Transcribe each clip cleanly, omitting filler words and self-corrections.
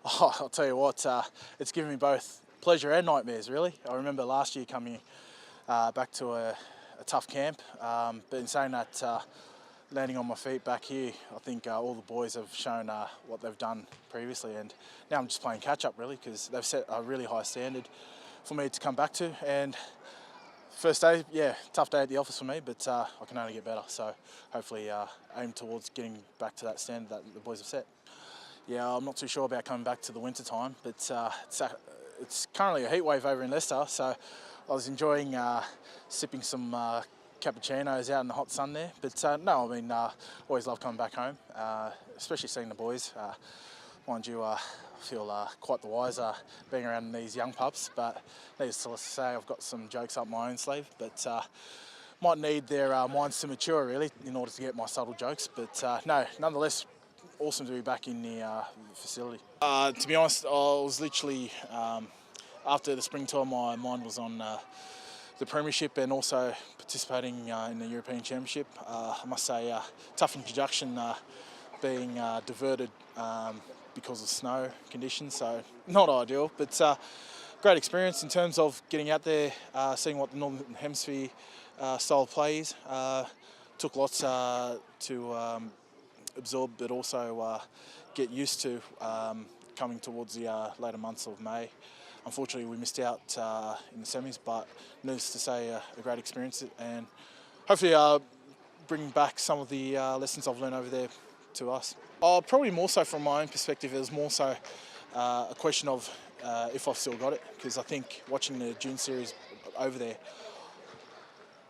Oh, I'll tell you what, it's given me both pleasure and nightmares, really. I remember last year coming back to a tough camp, but in saying that, landing on my feet back here, I think all the boys have shown what they've done previously, and now I'm just playing catch-up, really, because they've set a really high standard for me to come back to. And first day, yeah, tough day at the office for me, but I can only get better. So hopefully aim towards getting back to that standard that the boys have set. Yeah, I'm not too sure about coming back to the winter time, but it's currently a heat wave over in Leicester, so I was enjoying sipping some cappuccinos out in the hot sun there. But no, I mean, always love coming back home, especially seeing the boys. Mind you, I feel quite the wiser being around these young pups, but needless to say, I've got some jokes up my own sleeve, but might need their minds to mature, really, in order to get my subtle jokes. But no, nonetheless, awesome to be back in the facility. To be honest, I was literally, after the spring tour, my mind was on the Premiership and also participating in the European Championship. I must say, tough introduction being diverted because of snow conditions, so not ideal, but great experience in terms of getting out there, seeing what the Northern Hemisphere style of play is. Took lots to absorb, but also get used to coming towards the later months of May. Unfortunately, we missed out in the semis, but needless to say, a great experience, and hopefully bring back some of the lessons I've learned over there to us. Probably more so from my own perspective, it was more so a question of if I've still got it, because I think watching the June series over there,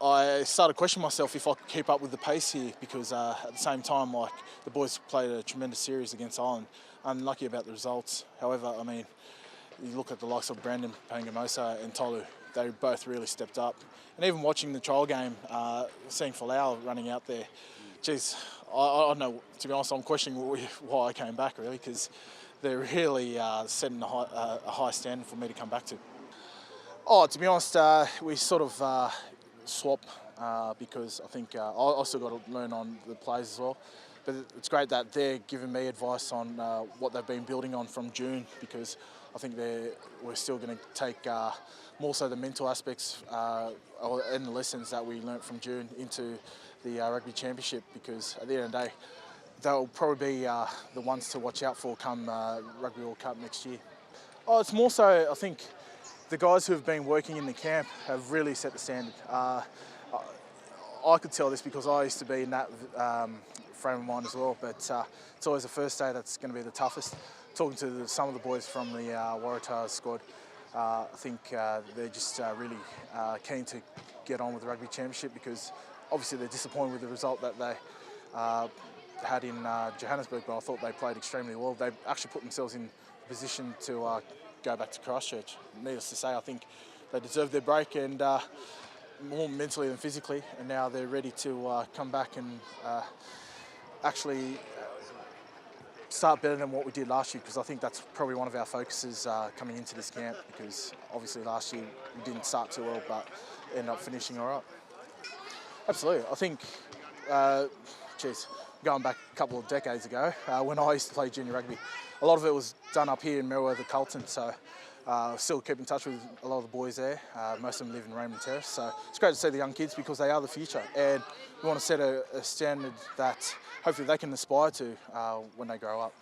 I started questioning myself if I could keep up with the pace here, because at the same time, like, the boys played a tremendous series against Ireland. Unlucky about the results. However, I mean, you look at the likes of Brandon Pangamosa and Tolu, they both really stepped up. And even watching the trial game, seeing Folau running out there, geez, I don't know, to be honest, I'm questioning why I came back, really, because they're really setting a high standard for me to come back to. Oh, to be honest, we sort of swap because I think I still got to learn on the players as well. But it's great that they're giving me advice on what they've been building on from June, because I think we're still going to take more so the mental aspects and the lessons that we learnt from June into the Rugby Championship, because at the end of the day, they'll probably be the ones to watch out for come Rugby World Cup next year. Oh, it's more so, I think, the guys who have been working in the camp have really set the standard. I could tell this because I used to be in that frame of mind as well, but it's always the first day that's going to be the toughest. Talking to some of the boys from the Waratahs squad, I think they're just really keen to get on with the Rugby Championship, because obviously they're disappointed with the result that they had in Johannesburg, but I thought they played extremely well. They actually put themselves in position to go back to Christchurch. Needless to say, I think they deserved their break, and more mentally than physically, and now they're ready to come back and actually start better than what we did last year, because I think that's probably one of our focuses coming into this camp, because obviously last year we didn't start too well but ended up finishing all right. Absolutely. I think, going back a couple of decades ago, when I used to play junior rugby, a lot of it was done up here in Merewether, Carlton, so still keep in touch with a lot of the boys there. Most of them live in Raymond Terrace, so it's great to see the young kids, because they are the future, and we want to set a standard that hopefully they can aspire to when they grow up.